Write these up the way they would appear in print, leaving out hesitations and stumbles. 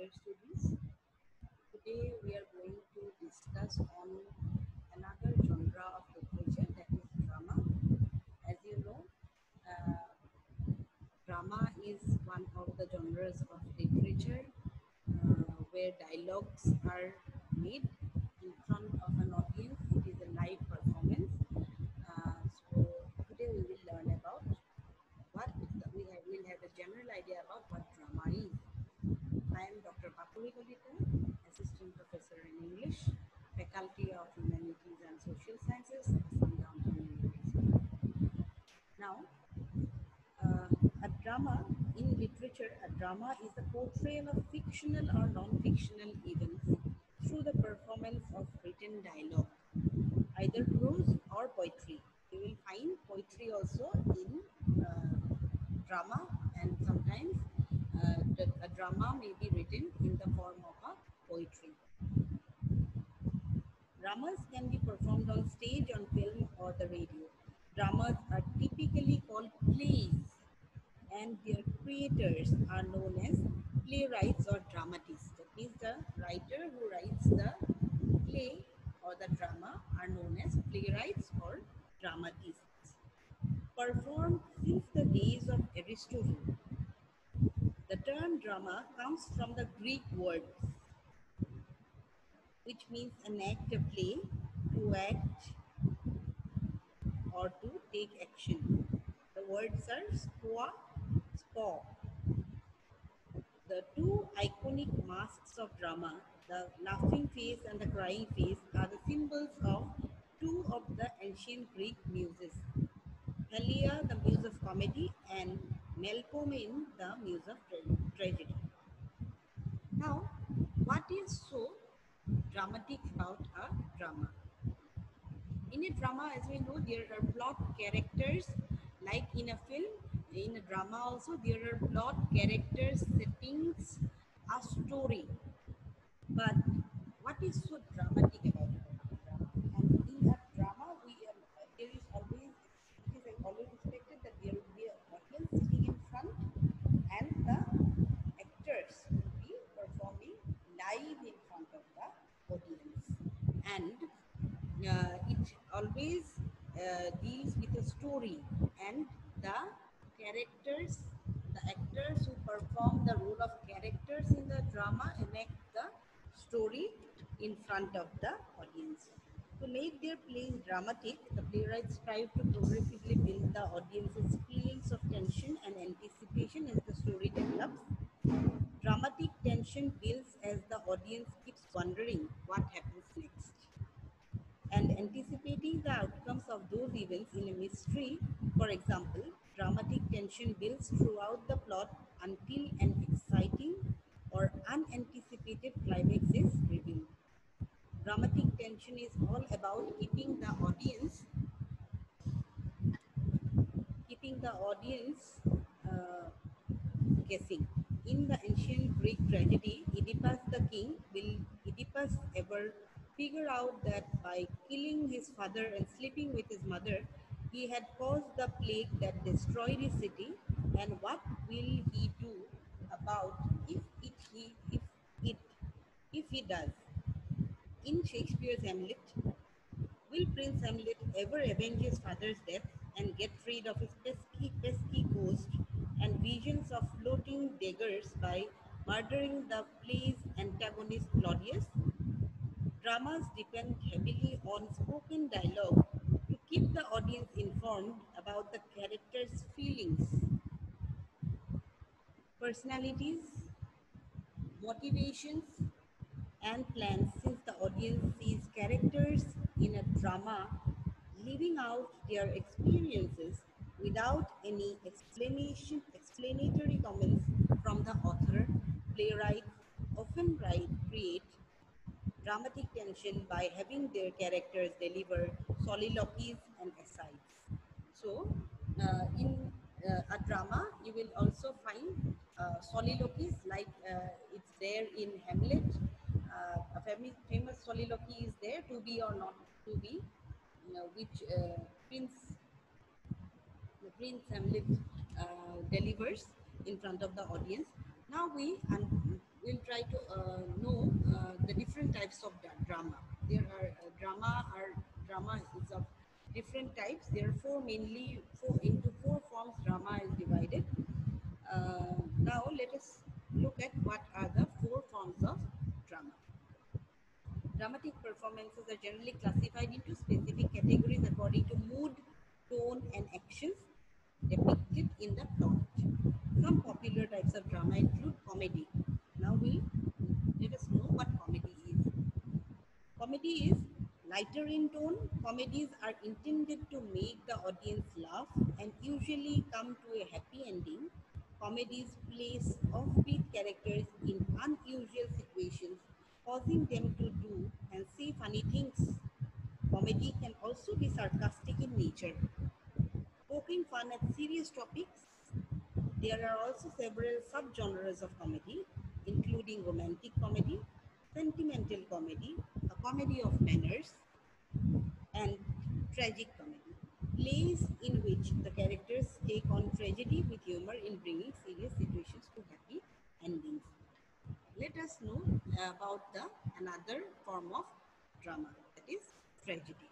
dear students. Today we are going to discuss on another genre of literature, that is drama. As you know, drama is one of the genres of literature where dialogues are made in front of an audience. It is a live performance. So today we will learn about what we'll have a general idea about what drama is. I am Dr. Papuri Kolita, Assistant Professor in English, Faculty of Humanities and Social Sciences, Downtown University. Now, a drama in literature, a drama is the portrayal of fictional or non-fictional events through the performance of written dialogue, either prose or poetry. You will find poetry also in drama, and sometimes a drama may be written in the form of a poetry. Dramas can be performed on stage, on film, or the radio. Dramas are typically called plays, and their creators are known as playwrights or dramatists. That means the writer who writes the play or the drama are known as playwrights or dramatists. Performed since the days of Aristotle, the term drama comes from the Greek word, which means an act, a play, to act or to take action. The words are squaw, spaw. The two iconic masks of drama, the laughing face and the crying face, are the symbols of two of the ancient Greek muses, Thalia, the muse of comedy, and Melpomene, the muse of tragedy. Now, what is so dramatic about a drama? In a drama, as we know, there are plot characters, like in a film. In a drama also, there are plot characters, settings, a story. But what is so dramatic about drama? And in a drama, there is always, it is always expected that there will be an audience sitting in front, and the actors will be performing live in front of the audience. And it always deals with a story, and the characters, the actors who perform the role of characters in the drama enact the story in front of the audience. To make their plays dramatic, the playwrights strive to progressively build the audience's feelings of tension and anticipation as the story develops. Dramatic tension builds as the audience keeps wondering what happens next and anticipating the outcomes of those events in a mystery. For example, dramatic tension builds throughout the plot until an exciting or unanticipated climax is revealed. Dramatic tension is all about keeping the audience uh, guessing. In the ancient Greek tragedy, Oedipus the king, will Oedipus ever figure out that by killing his father and sleeping with his mother, he had caused the plague that destroyed his city? And what will he do about if he does? In Shakespeare's Hamlet, will Prince Hamlet ever avenge his father's death and get rid of his pesky ghost and visions of floating daggers by murdering the play's antagonist Claudius? Dramas depend heavily on spoken dialogue to keep the audience informed about the characters' feelings, personalities, motivations, and plans, since the audience sees characters in a drama living out their experiences without any explanatory comments from the author. Playwrights often create dramatic tension by having their characters deliver soliloquies and asides. So, in a drama, you will also find soliloquies, like it's there in Hamlet. A famous soliloquy is there, to be or not to be, which Prince Hamlet delivers in front of the audience. Now we we'll try to know the different types of drama. There are drama is of different types. There are mainly four into four forms. Drama is divided. Now let us look at what are the four forms of drama. Dramatic performances are generally classified into specific categories according to mood, tone, and actions depicted in the plot. Some popular types of drama include comedy. Now let us know what comedy is. Comedy is lighter in tone. Comedies are intended to make the audience laugh and usually come to a happy ending. Comedies place offbeat characters in unusual situations, causing them to do and say funny things. Comedy can also be sarcastic in nature, poking fun at serious topics. There are also several subgenres of comedy, including romantic comedy, sentimental comedy, a comedy of manners, and tragic comedy. Plays in which the characters take on tragedy with humor in bringing serious situations to happy endings. Let us know about the another form of drama, that is tragedy.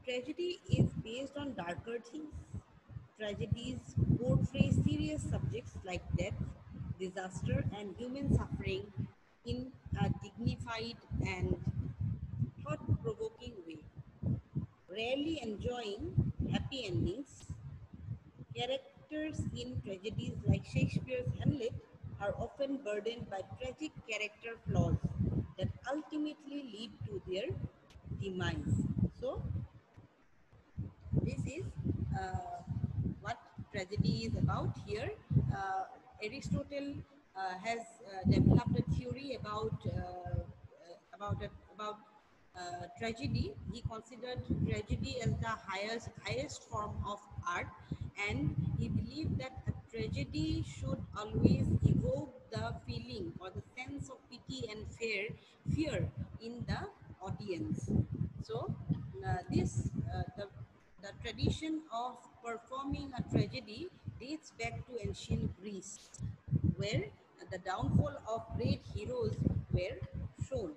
Tragedy is based on darker themes. Tragedies portray serious subjects like death, disaster, and human suffering in a dignified and thought provoking way. Rarely enjoying happy endings, characters in tragedies like Shakespeare's Hamlet are often burdened by tragic character flaws that ultimately lead to their demise. So, this is uh, what tragedy is about here. Aristotle has developed a theory about tragedy. He considered tragedy as the highest form of art, and he believed that a tragedy should always evoke the feeling or the sense of pity and fear in the audience. So this the tradition of performing a tragedy dates back to ancient Greece, where the downfall of great heroes were shown.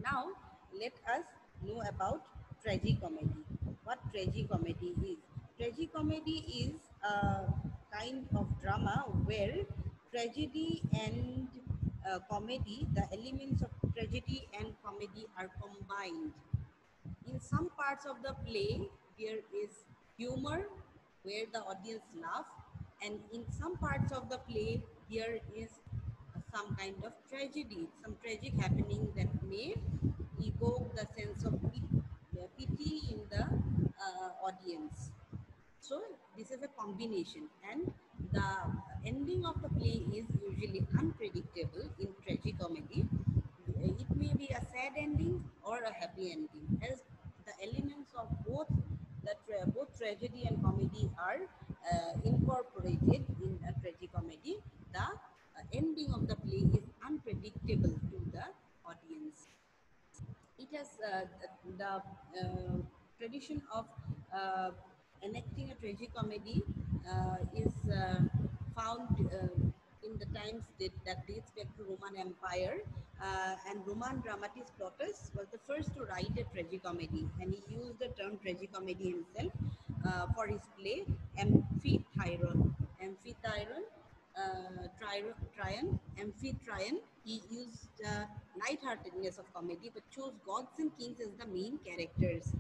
Now, let us know about tragicomedy. What tragicomedy is? Tragicomedy is a kind of drama where tragedy and comedy, the elements of tragedy and comedy are combined. In some parts of the play, there is humor where the audience laugh, and in some parts of the play, there is some kind of tragedy, some tragic happening that may evoke the sense of pity in the audience. So this is a combination, and the ending of the play is usually unpredictable in tragicomedy. It may be a sad ending or a happy ending, as the elements of both tragedy and comedy are incorporated in a tragicomedy. The ending of the play is unpredictable to the audience. It has the tradition of uh, enacting a tragicomedy is found in the times that dates back to Roman Empire, and Roman dramatist Plautus was the first to write a tragicomedy, and he used the term tragicomedy himself for his play Amphitryon. Amphitryon, Amphitryon. He used lightheartedness of comedy, but chose gods and kings as the main characters.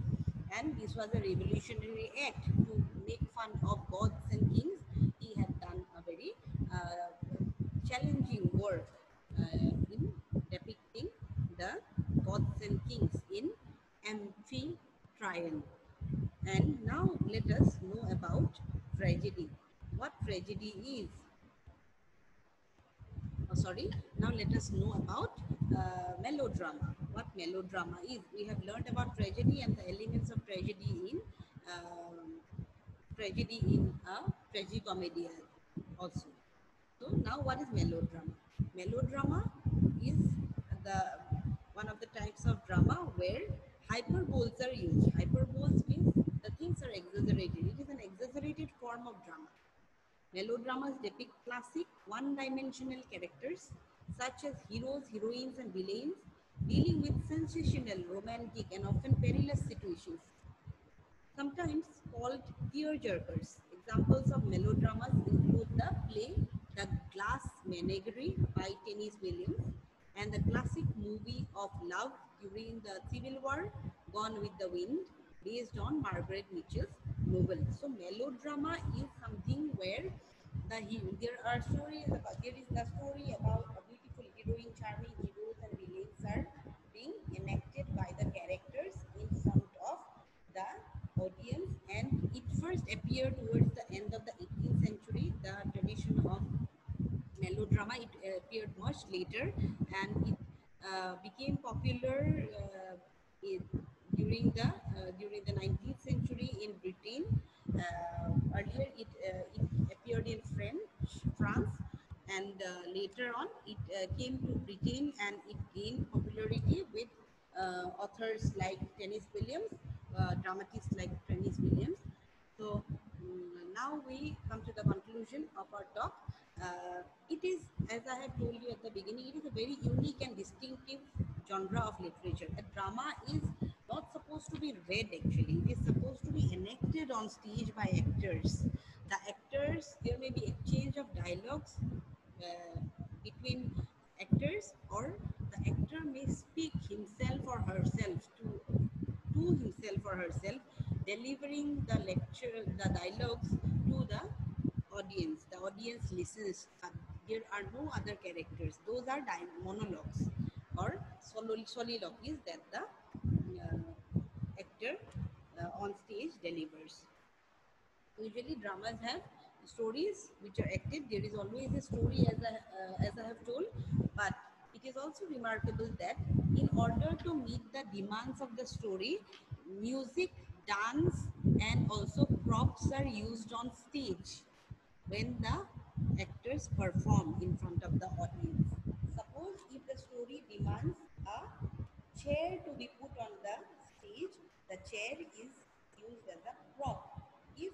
And this was a revolutionary act to make fun of gods and kings. He had done a very challenging work in depicting the gods and kings in Amphitryon. And now let us know about tragedy. What tragedy is? Now let us know about melodrama. What melodrama is? We have learned about tragedy and the elements of tragedy in a tragicomedy also. So now what is melodrama? Melodrama is the one of the types of drama where hyperboles are used. Hyperboles means the things are exaggerated. It is an exaggerated form of drama. Melodramas depict classic one-dimensional characters such as heroes, heroines, and villains dealing with sensational, romantic, and often perilous situations, sometimes called tearjerkers. Examples of melodramas include the play The Glass Menagerie by Tennessee Williams and the classic movie of love during the Civil War, Gone with the Wind, based on Margaret Mitchell's novel. So melodrama is something where there are stories about there is the story about a beautiful heroine, charming heroes and villains are being enacted by the characters in front of the audience, and it first appeared towards the end of the 18th century. The tradition of melodrama it appeared much later, and it became popular in, during the 19th century in Britain. Earlier, it appeared in France, and later on, it came to Britain and it gained popularity with authors like Tennessee Williams, dramatists like Tennessee Williams. So now we come to the conclusion of our talk. It is, as I have told you at the beginning, it is a very unique and distinctive genre of literature. A drama is not supposed to be read actually, it is supposed to be enacted on stage by actors. The actors, there may be exchange of dialogues between actors, or the actor may speak himself or herself to himself or herself, delivering the lecture, the dialogues to the audience. The audience listens. There are no other characters. Those are monologues or soliloquies that the actor on stage delivers. Usually dramas have stories which are acted. There is always a story, as I have told, but it is also remarkable that in order to meet the demands of the story, music, dance, and also props are used on stage when the actors perform in front of the audience. Suppose if the story demands a chair to be put on the stage, the chair is used as a prop. If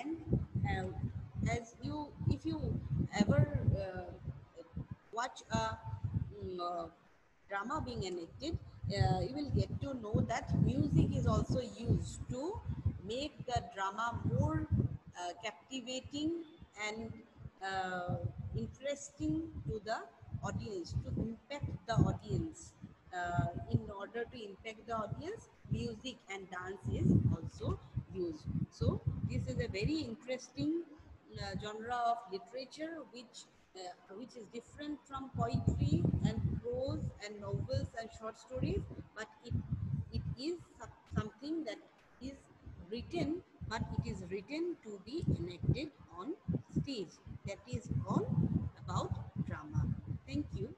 and as you, if you ever watch a drama being enacted, you will get to know that music is also used to make the drama more captivating and interesting to the audience, to impact the audience. In order to impact the audience, music and dance is also used. So this is a very interesting genre of literature which is different from poetry and prose and novels and short stories, but it is something that is written, but it is written to be enacted on stage. That is all about drama. Thank you.